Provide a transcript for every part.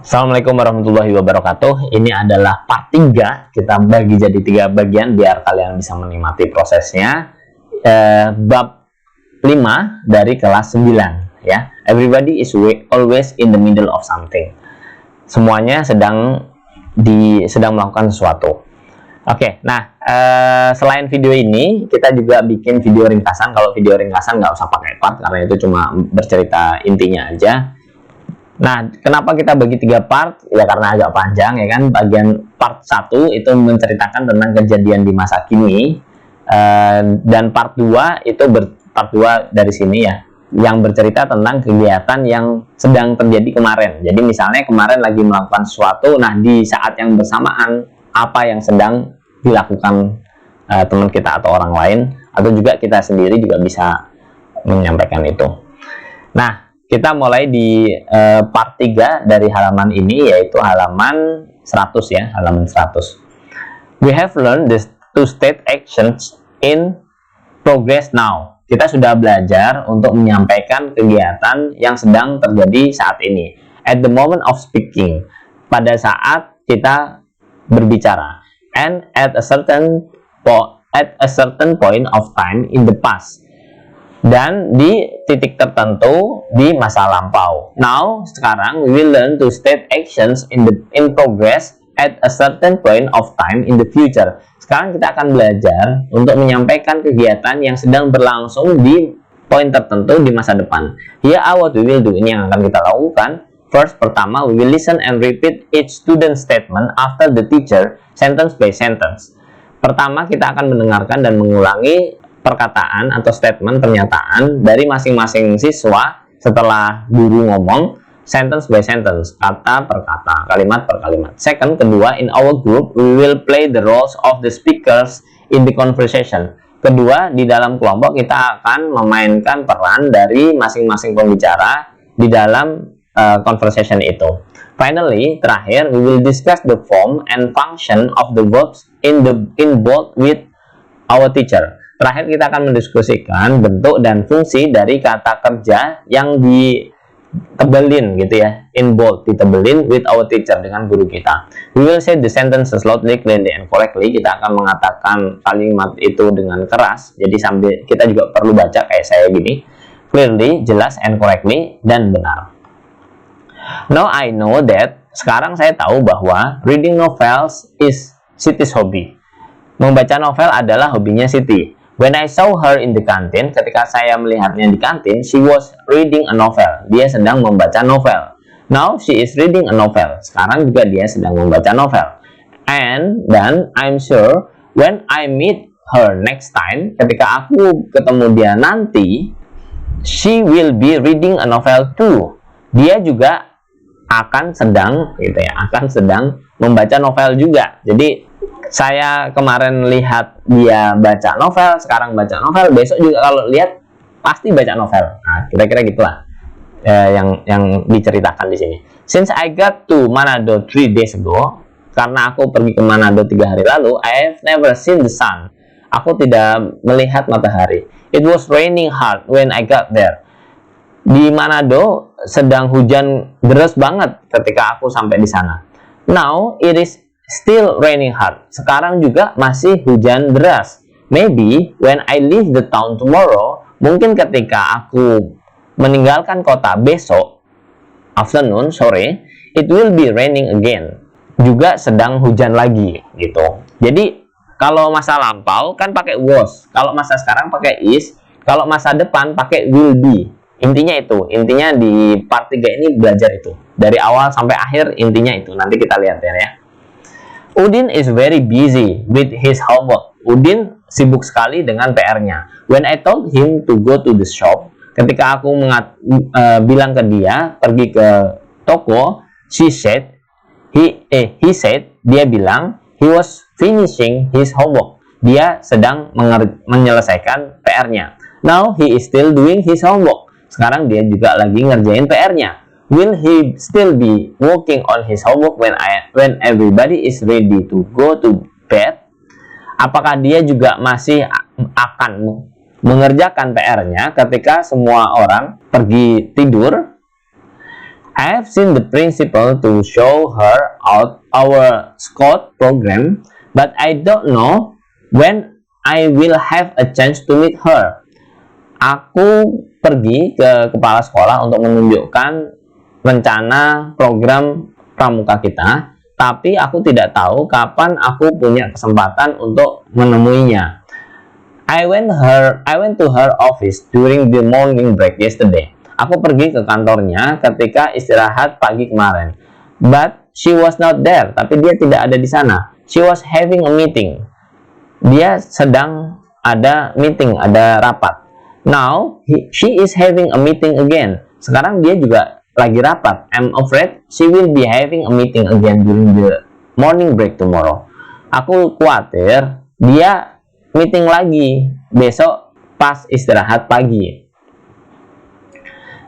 Assalamualaikum warahmatullahi wabarakatuh. Ini adalah part 3. Kita bagi jadi 3 bagian biar kalian bisa menikmati prosesnya. Bab 5 dari kelas 9 ya. Everybody is always in the middle of something. Semuanya sedang melakukan sesuatu. Oke, nah selain video ini kita juga bikin video ringkasan. Kalau video ringkasan nggak usah pakai part karena itu cuma bercerita intinya aja. Nah, kenapa kita bagi 3 part? Ya karena agak panjang ya kan. Bagian part 1 itu menceritakan tentang kejadian di masa kini, dan part 2 itu part 2 dari sini ya, yang bercerita tentang kegiatan yang sedang terjadi kemarin. Jadi misalnya kemarin lagi melakukan sesuatu, nah di saat yang bersamaan apa yang sedang dilakukan teman kita atau orang lain, atau juga kita sendiri juga bisa menyampaikan itu. Nah, kita mulai di part 3 dari halaman ini, yaitu halaman 100 ya, halaman 100. We have learned to state actions in progress now. Kita sudah belajar untuk menyampaikan kegiatan yang sedang terjadi saat ini. At the moment of speaking, pada saat kita berbicara. And at a certain point of time in the past. Dan di titik tertentu di masa lampau. Now, sekarang we will learn to state actions in progress at a certain point of time in the future. Sekarang kita akan belajar untuk menyampaikan kegiatan yang sedang berlangsung di poin tertentu di masa depan. Here are what we will do. Ini yang akan kita lakukan. First, pertama, we will listen and repeat each student statement after the teacher, sentence by sentence. Pertama, kita akan mendengarkan dan mengulangi perkataan atau statement pernyataan dari masing-masing siswa setelah guru ngomong, sentence by sentence, kata per kata, kalimat per kalimat. Second, kedua, in our group we will play the roles of the speakers in the conversation. Kedua, di dalam kelompok kita akan memainkan peran dari masing-masing pembicara di dalam conversation itu. Finally, terakhir, we will discuss the form and function of the verbs in bold with our teacher. Terakhir, kita akan mendiskusikan bentuk dan fungsi dari kata kerja yang ditebelin gitu ya, in bold, ditebelin with our teacher, dengan guru kita. We will say the sentences loudly, clearly, and correctly. Kita akan mengatakan kalimat itu dengan keras, jadi sambil kita juga perlu baca kayak saya gini, clearly, jelas, and correctly, dan benar. Now I know that, sekarang saya tahu bahwa reading novels is Siti's hobby. Membaca novel adalah hobinya Siti. When I saw her in the canteen, ketika saya melihatnya di kantin, she was reading a novel. Dia sedang membaca novel. Now she is reading a novel. Sekarang juga dia sedang membaca novel. Dan I'm sure when I meet her next time, ketika aku ketemu dia nanti, she will be reading a novel too. Dia juga akan sedang membaca novel juga. Jadi saya kemarin lihat dia baca novel, sekarang baca novel, besok juga kalau lihat pasti baca novel. Nah, kira-kira gitulah yang diceritakan di sini. Since I got to Manado 3 days ago, karena aku pergi ke Manado 3 hari lalu, I have never seen the sun. Aku tidak melihat matahari. It was raining hard when I got there. Di Manado sedang hujan deras banget ketika aku sampai di sana. Now it is still raining hard. Sekarang juga masih hujan deras. Maybe when I leave the town tomorrow, mungkin ketika aku meninggalkan kota besok, afternoon, sore, it will be raining again. Juga sedang hujan lagi, gitu. Jadi, kalau masa lampau kan pakai was. Kalau masa sekarang pakai is. Kalau masa depan pakai will be. Intinya itu. Intinya di part 3 ini belajar itu. Dari awal sampai akhir intinya itu. Nanti kita lihat ya. Udin is very busy with his homework. Udin sibuk sekali dengan PR-nya. When I told him to go to the shop, ketika aku bilang ke dia pergi ke toko, he said, dia bilang, he was finishing his homework. Dia sedang menyelesaikan PR-nya. Now he is still doing his homework. Sekarang dia juga lagi ngerjain PR-nya. Will he still be working on his homework when everybody is ready to go to bed? Apakah dia juga masih akan mengerjakan PR-nya ketika semua orang pergi tidur? I have seen the principal to show her out our Scout program, but I don't know when I will have a chance to meet her. Aku pergi ke kepala sekolah untuk menunjukkan rencana program pramuka kita, tapi aku tidak tahu kapan aku punya kesempatan untuk menemuinya. I went to her office during the morning break yesterday. Aku pergi ke kantornya ketika istirahat pagi kemarin. But she was not there. Tapi dia tidak ada di sana. She was having a meeting. Dia sedang ada meeting, ada rapat. Now, she is having a meeting again. Sekarang dia juga lagi rapat. I'm afraid she will be having a meeting again during the morning break tomorrow. Aku khawatir dia meeting lagi besok pas istirahat pagi.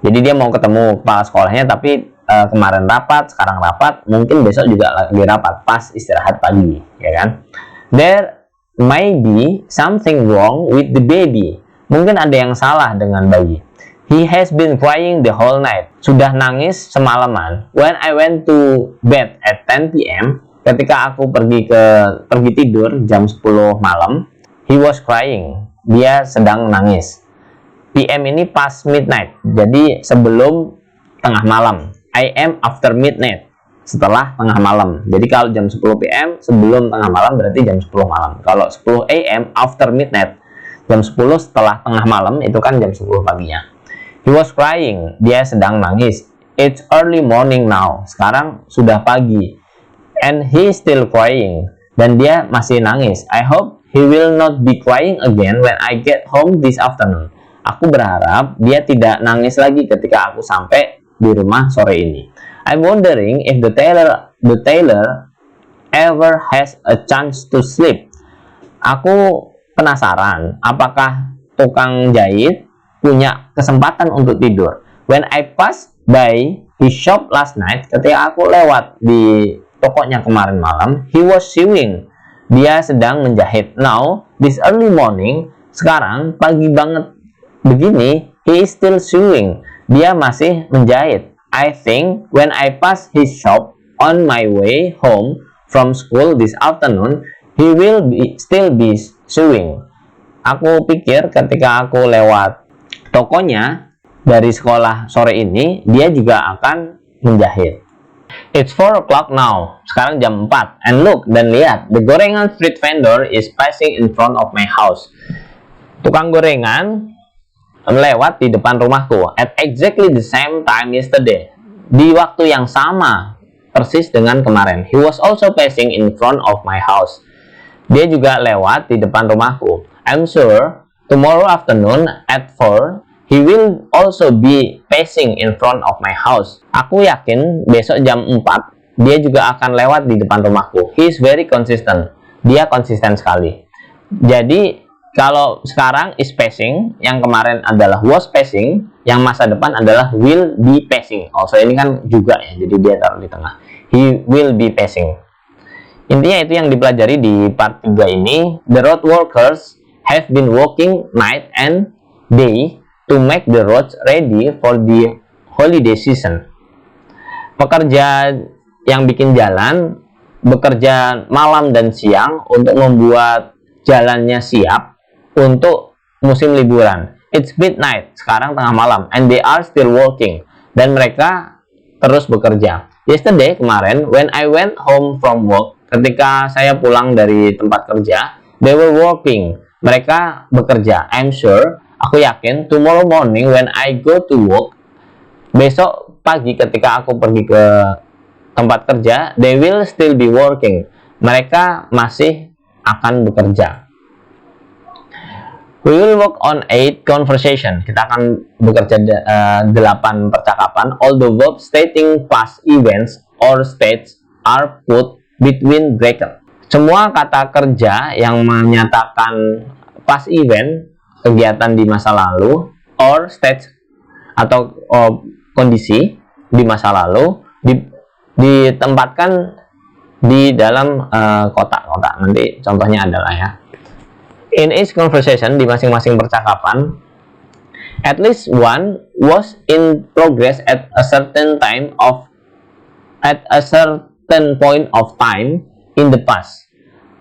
Jadi dia mau ketemu kepala sekolahnya, tapi kemarin rapat, sekarang rapat, mungkin besok juga lagi rapat pas istirahat pagi, ya kan? There may be something wrong with the baby. Mungkin ada yang salah dengan bayi. He has been crying the whole night. Sudah nangis semalaman. When I went to bed at 10 p.m., ketika aku pergi tidur jam 10 malam, he was crying. Dia sedang nangis. PM ini pas midnight, jadi sebelum tengah malam. I am after midnight, setelah tengah malam. Jadi kalau jam 10 PM sebelum tengah malam berarti jam 10 malam. Kalau 10 AM after midnight, jam 10 setelah tengah malam itu kan jam 10 paginya. He was crying, dia sedang nangis. It's early morning now, sekarang sudah pagi. And he still crying, dan dia masih nangis. I hope he will not be crying again when I get home this afternoon. Aku berharap dia tidak nangis lagi ketika aku sampai di rumah sore ini. I'm wondering if the tailor ever has a chance to sleep. Aku penasaran apakah tukang jahit punya kesempatan untuk tidur. When I passed by his shop last night, ketika aku lewat di tokonya kemarin malam, he was sewing. Dia sedang menjahit. Now, this early morning, sekarang pagi banget begini, he is still sewing. Dia masih menjahit. I think when I pass his shop on my way home from school this afternoon, he will still be sewing. Aku pikir ketika aku lewat tokonya dari sekolah sore ini, dia juga akan menjahit. It's 4 o'clock now. Sekarang jam 4. And look, dan lihat, the gorengan street vendor is passing in front of my house. Tukang gorengan melewat di depan rumahku at exactly the same time yesterday. Di waktu yang sama persis dengan kemarin. He was also passing in front of my house. Dia juga lewat di depan rumahku. I'm sure tomorrow afternoon at 4 he will also be passing in front of my house. Aku yakin besok jam 4 dia juga akan lewat di depan rumahku. He is very consistent. Dia konsisten sekali. Jadi kalau sekarang is passing, yang kemarin adalah was passing, yang masa depan adalah will be passing. Also ini kan juga ya, jadi dia taruh di tengah. He will be passing. Intinya itu yang dipelajari di part 3 ini. The road workers have been working night and day to make the roads ready for the holiday season. Pekerja yang bikin jalan bekerja malam dan siang untuk membuat jalannya siap untuk musim liburan. It's midnight, sekarang tengah malam, and they are still working, dan mereka terus bekerja. Yesterday, kemarin, when I went home from work, ketika saya pulang dari tempat kerja, they were working, mereka bekerja. I'm sure, aku yakin, tomorrow morning when I go to work, besok pagi ketika aku pergi ke tempat kerja, they will still be working, mereka masih akan bekerja. We will work on 8 conversation. Kita akan bekerja 8 percakapan. All the verbs stating past events or states are put between brackets. Semua kata kerja yang menyatakan past event, kegiatan di masa lalu, or states atau kondisi di masa lalu ditempatkan di dalam kotak-kotak. Nanti contohnya adalah ya. In each conversation, di masing-masing percakapan, At least one was in progress at a certain point of time in the past.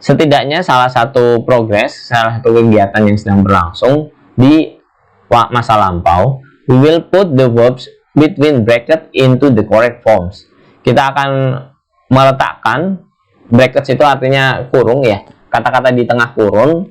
Setidaknya salah satu kegiatan yang sedang berlangsung di masa lampau. We will put the verbs between bracket into the correct forms. Kita akan meletakkan brackets, itu artinya kurung ya, kata-kata di tengah kurung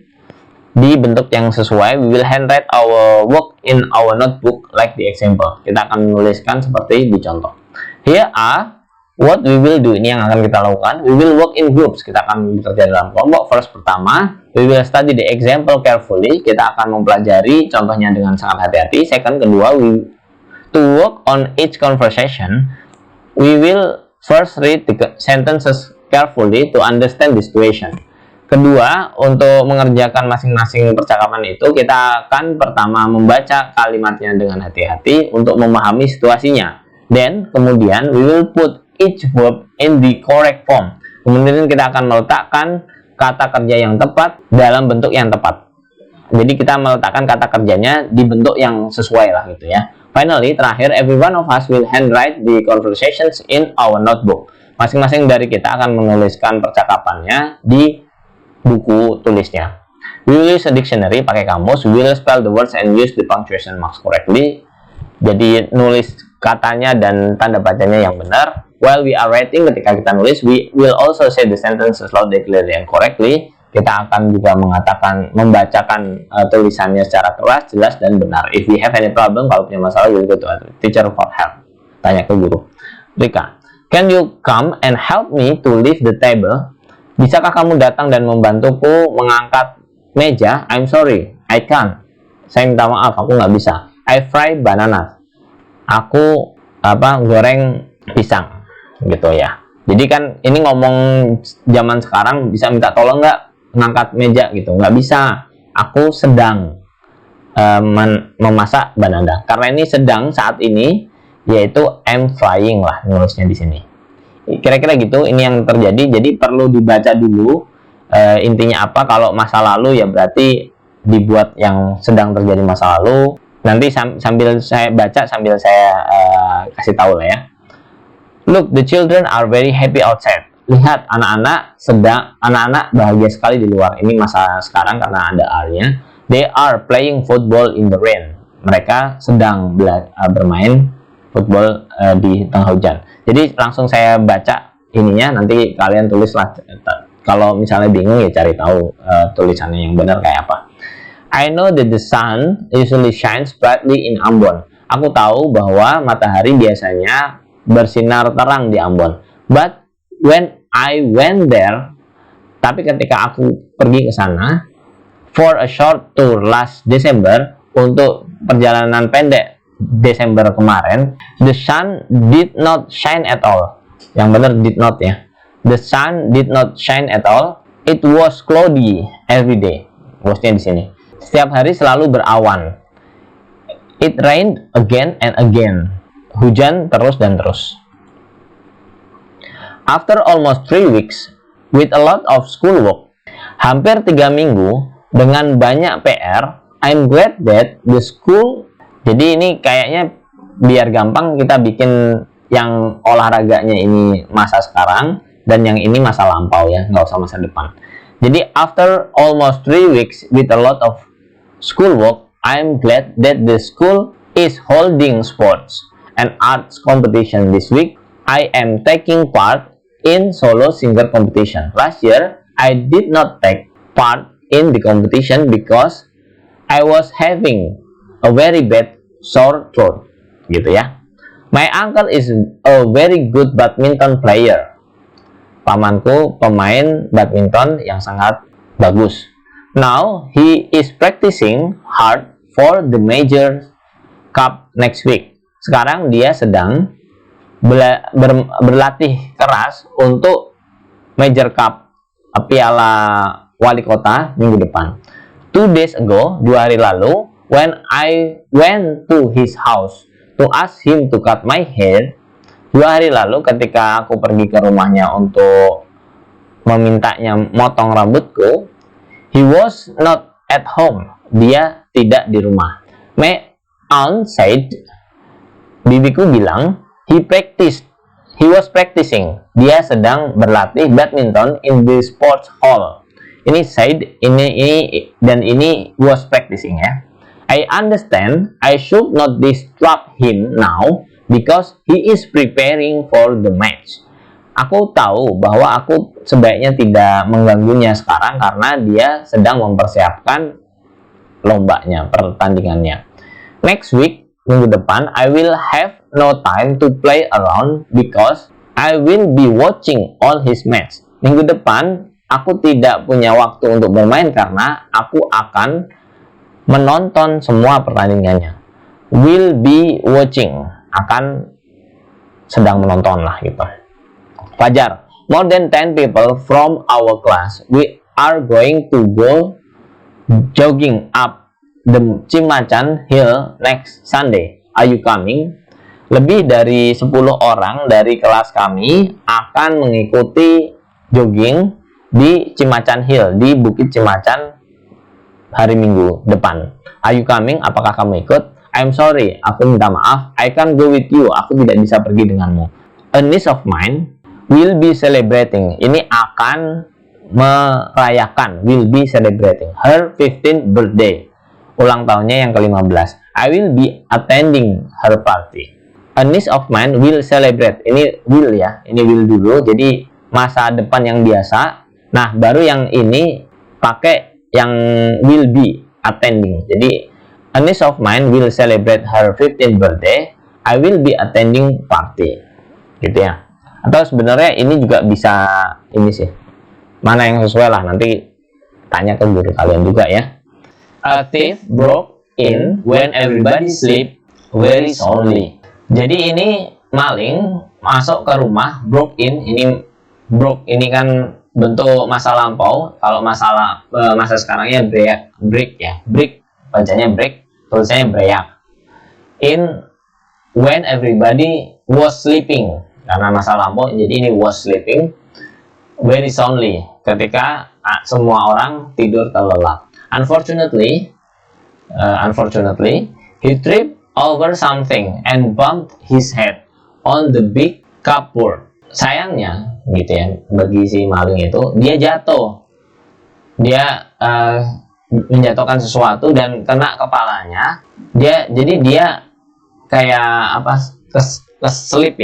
di bentuk yang sesuai. We will handwrite our work in our notebook like the example. Kita akan menuliskan seperti di contoh. Here are what we will do. Ini yang akan kita lakukan. We will work in groups. Kita akan bekerja dalam kelompok. First, pertama, we will study the example carefully. Kita akan mempelajari contohnya dengan sangat hati-hati. Second, kedua, to work on each conversation, we will first read the sentences carefully to understand the situation. Kedua, untuk mengerjakan masing-masing percakapan itu, kita akan pertama membaca kalimatnya dengan hati-hati untuk memahami situasinya. Then, kemudian, we will put each verb in the correct form. Kemudian kita akan meletakkan kata kerja yang tepat dalam bentuk yang tepat. Jadi kita meletakkan kata kerjanya di bentuk yang sesuai lah gitu ya. Finally, terakhir, every one of us will handwrite the conversations in our notebook. Masing-masing dari kita akan menuliskan percakapannya di buku tulisnya. We will use a dictionary, pakai kamus. We will spell the words and use the punctuation marks correctly. Jadi nulis katanya dan tanda bacanya yang benar. While we are writing, ketika kita nulis, we will also say the sentences loudly, clearly, and correctly. Kita akan juga membacakan tulisannya secara keras, jelas, dan benar. If we have any problem, kalau punya masalah, we will go to a teacher for help. Tanya ke guru. Rika, can you come and help me to lift the table? Bisakah kamu datang dan membantuku mengangkat meja? I'm sorry, I can't. Saya minta maaf, aku nggak bisa. I fry banana. Aku goreng pisang, gitu ya. Jadi kan ini ngomong zaman sekarang, bisa minta tolong nggak ngangkat meja gitu? Nggak bisa. Aku sedang memasak banana. Karena ini sedang saat ini, yaitu I'm frying lah nulisnya di sini. Kira-kira gitu, ini yang terjadi. Jadi perlu dibaca dulu intinya apa. Kalau masa lalu ya berarti dibuat yang sedang terjadi masa lalu. Nanti sambil saya baca, sambil saya kasih tahu lah ya. Look, the children are very happy outside. Lihat, anak-anak bahagia sekali di luar. Ini masa sekarang karena ada are-nya. They are playing football in the rain. Mereka sedang bermain football di tengah hujan. Jadi langsung saya baca ininya, nanti kalian tulislah. Kalau misalnya bingung ya cari tahu tulisannya yang benar kayak apa. I know that the sun usually shines brightly in Ambon. Aku tahu bahwa matahari biasanya bersinar terang di Ambon. But when I went there, tapi ketika aku pergi ke sana for a short tour last December, untuk perjalanan pendek Desember kemarin, the sun did not shine at all. Yang benar did not ya. The sun did not shine at all. It was cloudy every day. Wasnya di sini. Setiap hari selalu berawan. It rained again and again. Hujan terus dan terus. After almost 3 weeks, with a lot of schoolwork, hampir 3 minggu dengan banyak PR, I'm glad that the school. Jadi ini kayaknya biar gampang kita bikin yang olahraganya ini masa sekarang dan yang ini masa lampau ya, nggak usah masa depan. Jadi after almost 3 weeks with a lot of schoolwork, I'm glad that the school is holding sports and arts competition this week. I am taking part in solo singer competition. Last year, I did not take part in the competition because I was having a very bad sore throat. Gitu ya. My uncle is a very good badminton player. Pamanku pemain badminton yang sangat bagus. Now, he is practicing hard for the major cup next week. Sekarang dia sedang berlatih keras untuk Major Cup, piala wali kota minggu depan. 2 days ago, 2 hari lalu, when I went to his house to ask him to cut my hair, 2 hari lalu ketika aku pergi ke rumahnya untuk memintanya motong rambutku, he was not at home. Dia tidak di rumah. aunt said, bibiku bilang, he was practicing. Dia sedang berlatih badminton in the sports hall. Ini said, ini was practicing ya. I understand I should not disturb him now because he is preparing for the match. Aku tahu bahwa aku sebaiknya tidak mengganggunya sekarang karena dia sedang mempersiapkan lombanya, pertandingannya. Next week, minggu depan, I will have no time to play around because I will be watching all his match. Minggu depan, aku tidak punya waktu untuk bermain karena aku akan menonton semua pertandingannya. Will be watching, akan sedang menonton lah gitu. Fajar, more than 10 people from our class, we are going to go jogging up the Cimacan Hill next Sunday. Are you coming? Lebih dari 10 orang dari kelas kami akan mengikuti jogging di Cimacan Hill, di Bukit Cimacan hari Minggu depan. Are you coming? Apakah kamu ikut? I'm sorry, aku minta maaf. I can't go with you. Aku tidak bisa pergi denganmu. A niece of mine will be celebrating. Ini akan merayakan, will be celebrating her 15th birthday. Ulang tahunnya yang ke-15. I will be attending her party. A niece of mine will celebrate. Ini will ya, ini will dulu. Jadi masa depan yang biasa. Nah, baru yang ini pakai yang will be attending. Jadi a niece of mine will celebrate her 15th birthday. I will be attending party. Gitu ya. Atau sebenarnya ini juga bisa ini sih. Mana yang sesuai lah, nanti tanya ke guru kalian juga ya. A thief broke in when everybody sleep very soundly. Jadi ini maling masuk ke rumah, broke in. Ini broke ini kan bentuk masa lampau. Kalau masa sekarangnya break ya, break bacanya break, tulisannya break. In when everybody was sleeping, karena masa lampau jadi ini was sleeping very soundly, ketika semua orang tidur terlelap. Unfortunately, he tripped over something and bumped his head on the big cupboard. Sayangnya gitu ya, bagi si maling itu, dia jatuh, dia menjatuhkan sesuatu dan kena kepalanya. Jadi dia kayak apa, keselip,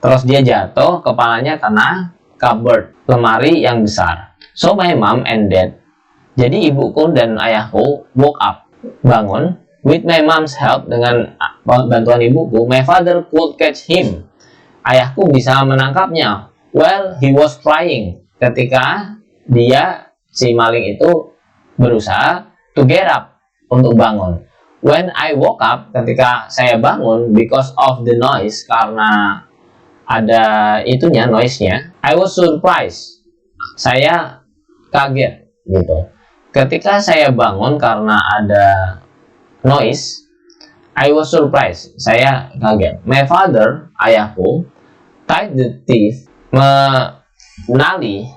terus dia jatuh, kepalanya kena cupboard, lemari yang besar. So my mom and dad, jadi ibuku dan ayahku woke up, bangun, with my mom's help, dengan bantuan ibuku. My father could catch him, ayahku bisa menangkapnya. Well, he was trying, ketika si maling itu berusaha to get up, untuk bangun. When I woke up, ketika saya bangun, because of the noise, karena ada itunya, noise-nya, I was surprised, saya kaget gitu. Ketika saya bangun karena ada noise, I was surprised, saya kaget. My father, ayahku, tied the thief, menali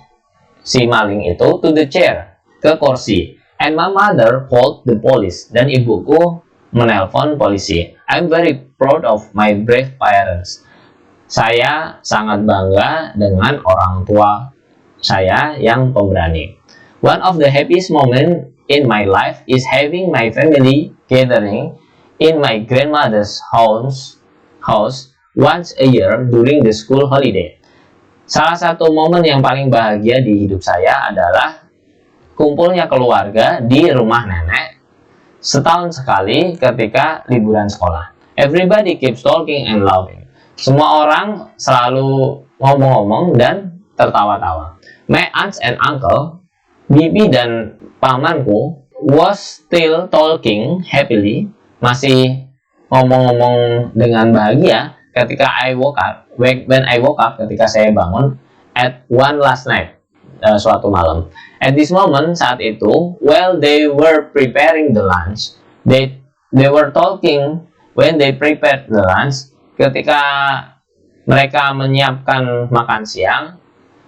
si maling itu to the chair, ke kursi. And my mother called the police, dan ibuku menelpon polisi. I'm very proud of my brave parents. Saya sangat bangga dengan orang tua saya yang pemberani. One of the happiest moment in my life is having my family gathering in my grandmother's house once a year during the school holiday. Salah satu momen yang paling bahagia di hidup saya adalah kumpulnya keluarga di rumah nenek setahun sekali ketika liburan sekolah. Everybody keeps talking and laughing. Semua orang selalu ngomong-ngomong dan tertawa-tawa. My aunts and uncle, bibi dan pamanku, was still talking happily, masih ngomong-ngomong dengan bahagia ketika when I woke up, ketika saya bangun at one last night, suatu malam. At this moment, saat itu, while they were preparing the lunch, they were talking when they prepared the lunch, ketika mereka menyiapkan makan siang,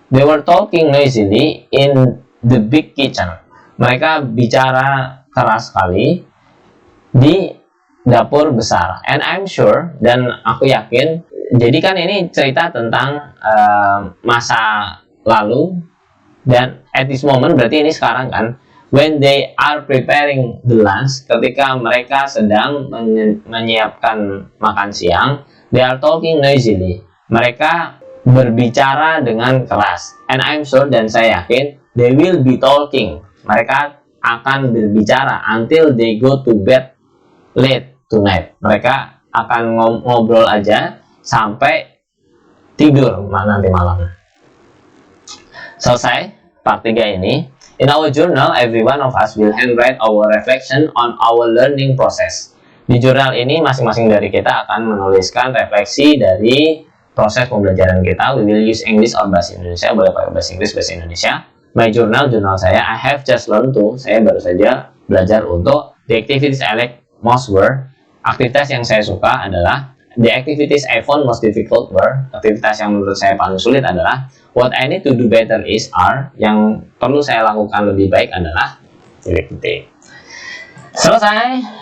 they were talking noisily in the big kitchen. Mereka bicara keras sekali di dapur besar. And I'm sure, dan aku yakin, jadi kan ini cerita tentang masa lalu, dan at this moment berarti ini sekarang kan, when they are preparing the lunch, ketika mereka sedang menyiapkan makan siang, they are talking noisily, mereka berbicara dengan keras. And I'm sure, dan saya yakin, they will be talking, mereka akan berbicara until they go to bed late tonight. Mereka akan ngobrol aja sampai tidur nanti malam. Selesai part 3 ini. In our journal, every one of us will handwrite our reflection on our learning process. Di jurnal ini, masing-masing dari kita akan menuliskan refleksi dari proses pembelajaran kita. We will use English or bahasa Indonesia. Boleh pakai bahasa Inggris, bahasa Indonesia. My journal, jurnal saya. I have just learned to. Saya baru saja belajar untuk the activities I like most were. Aktivitas yang saya suka adalah the activities I found most difficult were. Aktivitas yang menurut saya paling sulit adalah what I need to do better is are. Yang perlu saya lakukan lebih baik adalah titik-titik. Selesai.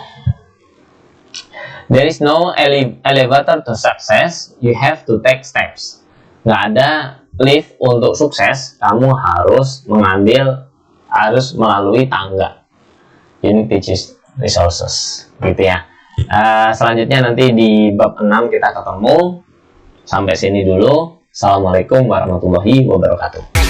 There is no elevator to success. You have to take steps. Nggak ada lift untuk sukses. Kamu harus melalui tangga. Ini teaches resources, gitu ya. Selanjutnya nanti di bab 6 kita ketemu. Sampai sini dulu. Assalamualaikum warahmatullahi wabarakatuh.